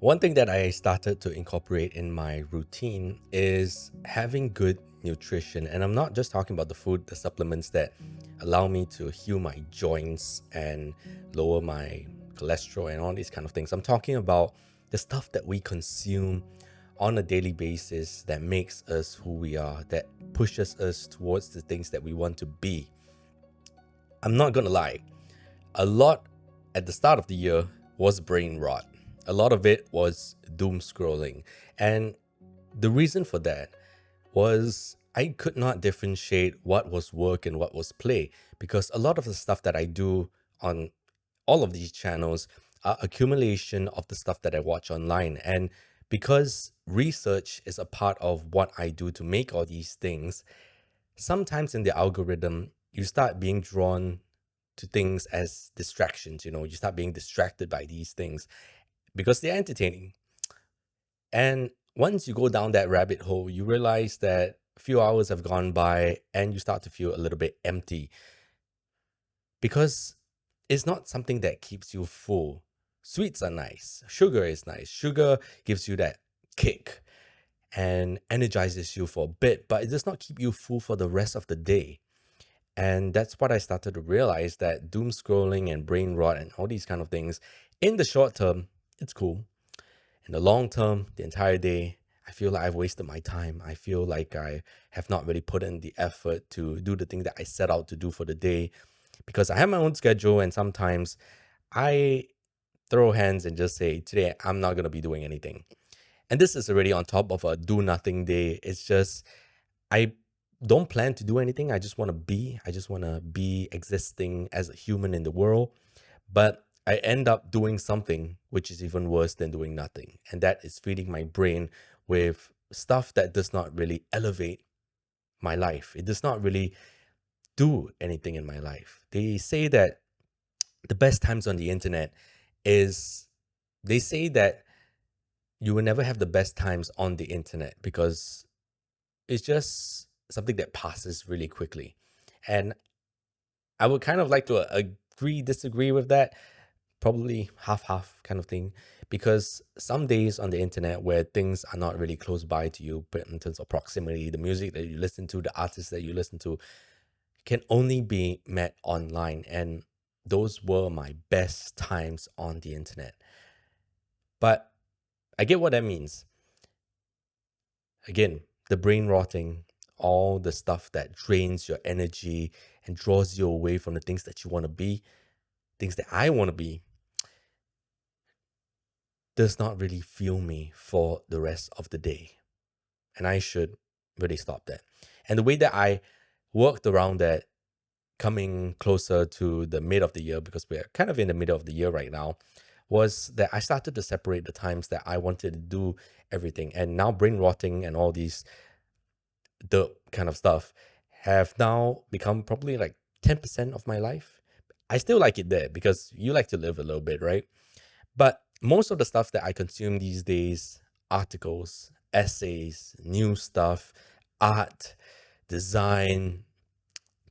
One thing that I started to incorporate in my routine is having good nutrition. And I'm not just talking about the food, the supplements that allow me to heal my joints and lower my cholesterol and all these kind of things. I'm talking about the stuff that we consume on a daily basis that makes us who we are, that pushes us towards the things that we want to be. I'm not gonna lie, a lot at the start of the year was brain rot. A lot of it was doom scrolling. And the reason for that was I could not differentiate what was work and what was play, because a lot of the stuff that I do on all of these channels are accumulation of the stuff that I watch online. And because research is a part of what I do to make all these things, sometimes in the algorithm, you start being drawn to things as distractions. You start being distracted by these things because they're entertaining. And once you go down that rabbit hole, you realize that a few hours have gone by and you start to feel a little bit empty because it's not something that keeps you full. Sweets are nice, sugar is nice. Sugar gives you that kick and energizes you for a bit, but it does not keep you full for the rest of the day. And that's what I started to realize, that doom scrolling and brain rot and all these kind of things, in the short term, it's cool. In the long term, the entire day, I feel like I've wasted my time. I feel like I have not really put in the effort to do the thing that I set out to do for the day, because I have my own schedule and sometimes I throw hands and just say, today I'm not going to be doing anything. And this is already on top of a do nothing day. It's just, I don't plan to do anything. I just want to be. I just want to be existing as a human in the world. But I end up doing something which is even worse than doing nothing. And that is feeding my brain with stuff that does not really elevate my life. It does not really do anything in my life. They say that the best times on the internet is, they say that you will never have the best times on the internet because it's just something that passes really quickly. And I would kind of like to agree, disagree with that, probably half half kind of thing, because some days on the internet where things are not really close by to you, but in terms of proximity, the music that you listen to, the artists that you listen to, can only be met online. And those were my best times on the internet. But I get what that means. Again, the brain rotting, all the stuff that drains your energy and draws you away from the things that you want to be, things that I want to be, does not really fuel me for the rest of the day. And I should really stop that. And the way that I worked around that, coming closer to the mid of the year, because we're kind of in the middle of the year right now, was that I started to separate the times that I wanted to do everything. And now brain rotting and all these the kind of stuff have now become probably like 10% of my life. I still like it there because you like to live a little bit, right? But most of the stuff that I consume these days, articles, essays, new stuff, art, design,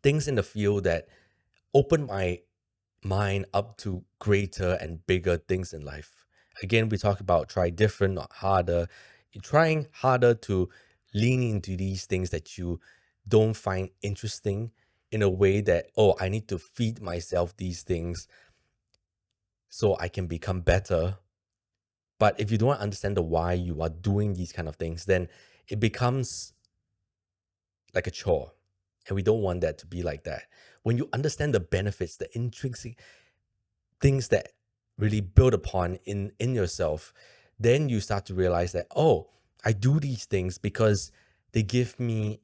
things in the field that open my mind up to greater and bigger things in life. Again, we talk about try different, not harder. You're trying harder to lean into these things that you don't find interesting, in a way that, oh, I need to feed myself these things so I can become better. But if you don't understand the why you are doing these kind of things, then it becomes like a chore. And we don't want that to be like that. When you understand the benefits, the intrinsic things that really build upon in yourself, then you start to realize that, oh, I do these things because they give me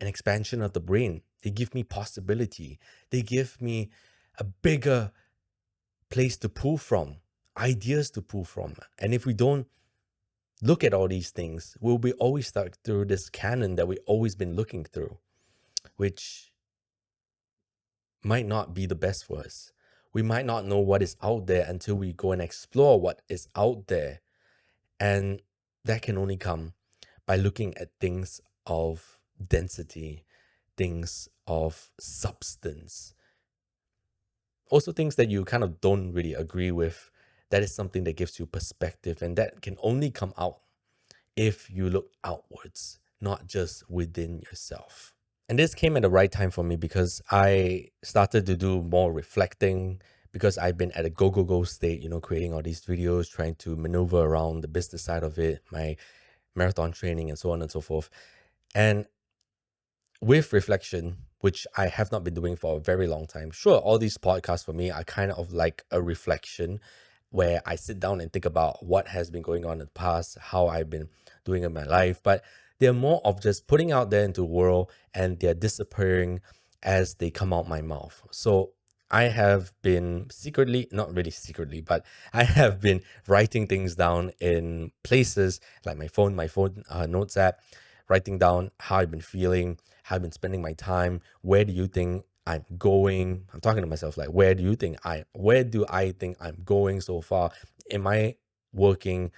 an expansion of the brain. They give me possibility. They give me a bigger place to pull from, ideas to pull from. And if we don't look at all these things, we'll be always stuck through this canon that we've always been looking through, which might not be the best for us. We might not know what is out there until we go and explore what is out there. And that can only come by looking at things of density, things of substance. Also, things that you kind of don't really agree with, that is something that gives you perspective, and that can only come out if you look outwards, not just within yourself. And this came at the right time for me because I started to do more reflecting because I've been at a go, go, go state, creating all these videos, trying to maneuver around the business side of it, my marathon training, and so on and so forth. And with reflection, which I have not been doing for a very long time. Sure, all these podcasts for me are kind of like a reflection where I sit down and think about what has been going on in the past, how I've been doing in my life, but they're more of just putting out there into the world, and they're disappearing as they come out my mouth. So I have been secretly, not really secretly, but I have been writing things down in places like my phone notes app, writing down how I've been feeling, how I've been spending my time. Where do you think I'm going? I'm talking to myself like, where do I think I'm going so far? Am I working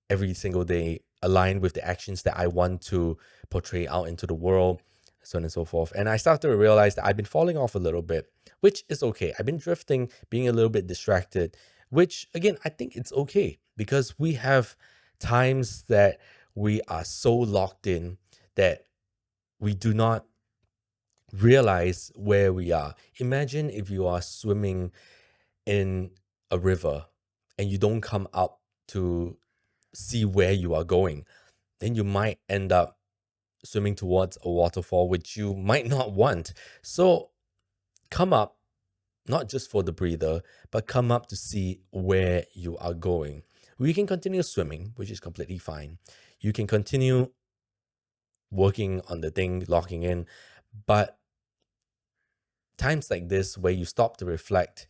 every single day aligned with the actions that I want to portray out into the world, so on and so forth? And I started to realize that I've been falling off a little bit, which is okay. I've been drifting, being a little bit distracted, which again, I think it's okay because we have times that we are so locked in that we do not realize where we are. Imagine if you are swimming in a river and you don't come up to see where you are going, then you might end up swimming towards a waterfall, which you might not want. So come up, not just for the breather, but come up to see where you are going. We can continue swimming, which is completely fine. You can continue working on the thing, locking in, but times like this where you stop to reflect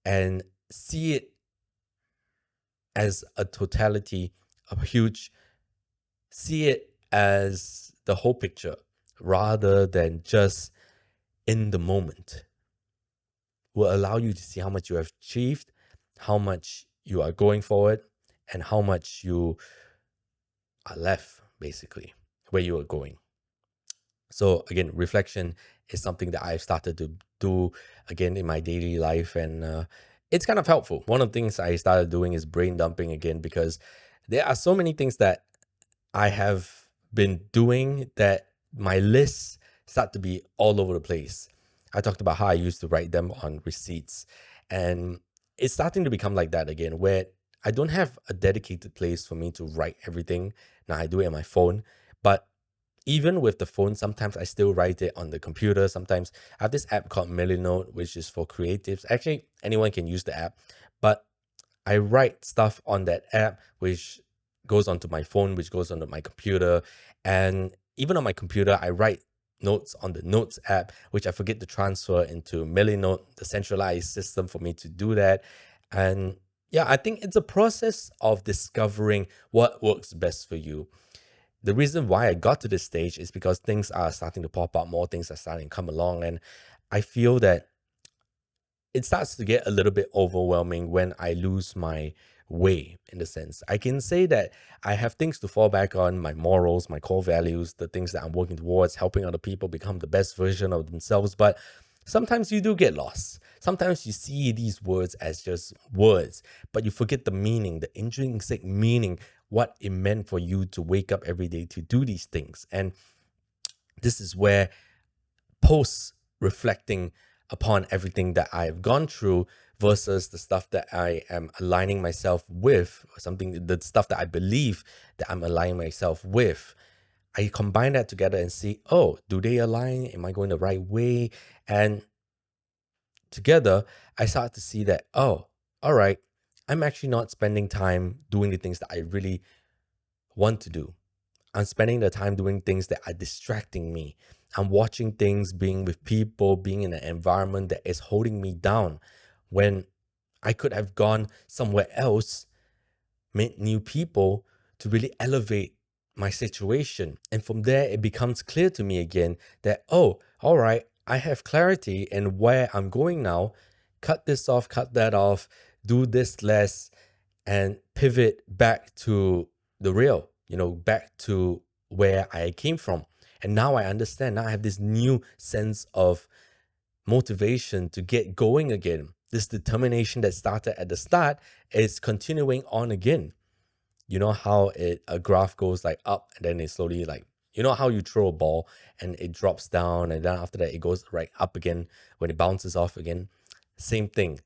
and see it as a totality, a huge, see it as the whole picture rather than just in the moment, will allow you to see how much you have achieved, how much you are going forward, and how much you are left, basically, where you are going. So again, reflection is something that I've started to do again in my daily life, and it's kind of helpful. One of the things I started doing is brain dumping again because there are so many things that I have been doing that my lists start to be all over the place. I talked about how I used to write them on receipts, and it's starting to become like that again, where I don't have a dedicated place for me to write everything. Now I do it on my phone, but even with the phone, sometimes I still write it on the computer. Sometimes I have this app called Millinote, which is for creatives. Actually, anyone can use the app, but I write stuff on that app, which goes onto my phone, which goes onto my computer. And even on my computer, I write notes on the Notes app, which I forget to transfer into Millinote, the centralized system for me to do that. And yeah, I think it's a process of discovering what works best for you. The reason why I got to this stage is because things are starting to pop up, more things are starting to come along, and I feel that it starts to get a little bit overwhelming when I lose my way, in the sense. I can say that I have things to fall back on, my morals, my core values, the things that I'm working towards, helping other people become the best version of themselves. But sometimes you do get lost. Sometimes you see these words as just words, but you forget the meaning, the intrinsic meaning, what it meant for you to wake up every day to do these things. And this is where post reflecting upon everything that I've gone through versus the stuff that I am aligning myself with, or something, the stuff that I believe that I'm aligning myself with. I combine that together and see, oh, do they align? Am I going the right way? And together, I start to see that, oh, all right, I'm actually not spending time doing the things that I really want to do. I'm spending the time doing things that are distracting me. I'm watching things, being with people, being in an environment that is holding me down when I could have gone somewhere else, met new people to really elevate my situation. And from there, it becomes clear to me again that, oh, all right, I have clarity in where I'm going now. Cut this off, cut that off, do this less, and pivot back to the real, back to where I came from. And now I understand. Now I have this new sense of motivation to get going again. this determination that started at the start is continuing on again. You know how a graph goes like up and then it slowly like, you know how you throw a ball and it drops down and then after that it goes right up again when it bounces off again. Same thing.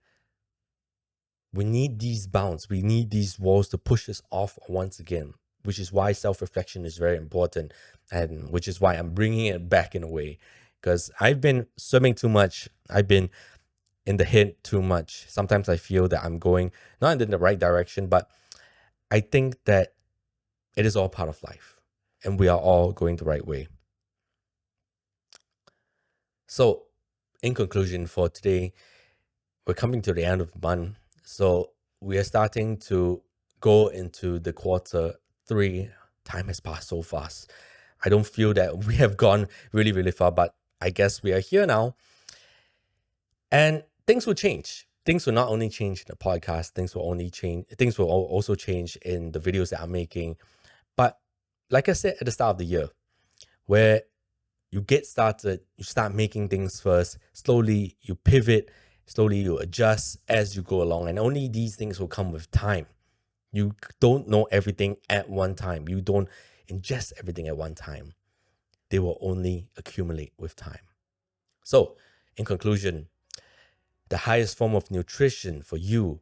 We need these bounds. We need these walls to push us off once again, which is why self-reflection is very important, and which is why I'm bringing it back in a way, because I've been swimming too much. I've been in the head too much. Sometimes I feel that I'm going not in the right direction, but I think that it is all part of life and we are all going the right way. So, in conclusion, for today, we're coming to the end of the month. So, we are starting to go into the quarter 3. Time has passed so fast. I don't feel that we have gone really, really far, but I guess we are here now. And things will change. Things will not only change in the podcast, things will also change in the videos that I'm making. But like I said at the start of the year, where you get started, you start making things first, slowly you pivot, slowly you adjust as you go along. And only these things will come with time. You don't know everything at one time. You don't ingest everything at one time. They will only accumulate with time. So, in conclusion, the highest form of nutrition for you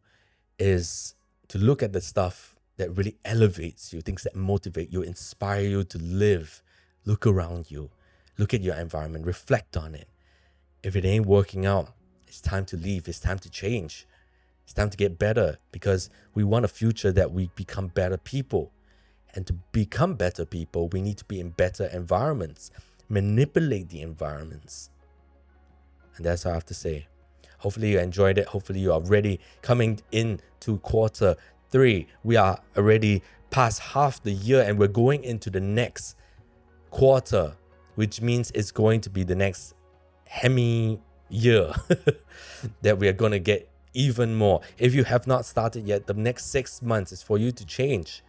is to look at the stuff that really elevates you, things that motivate you, inspire you to live. Look around you, look at your environment, reflect on it. If it ain't working out, it's time to leave. It's time to change. It's time to get better, because we want a future that we become better people. And to become better people, we need to be in better environments, manipulate the environments. And that's all I have to say. Hopefully you enjoyed it. Hopefully you are ready. Coming into quarter 3, we are already past half the year and we're going into the next quarter, which means it's going to be the next hemi year that we are going to get even more. If you have not started yet, the next 6 months is for you to change.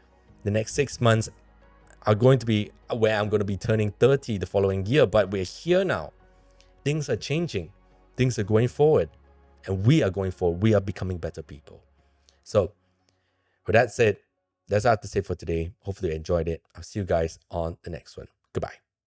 The next 6 months are going to be where I'm going to be turning 30 the following year, but we're here now. Things are changing. Things are going forward, and we are going forward. We are becoming better people. So with that said, that's all I have to say for today. Hopefully you enjoyed it. I'll see you guys on the next one. Goodbye.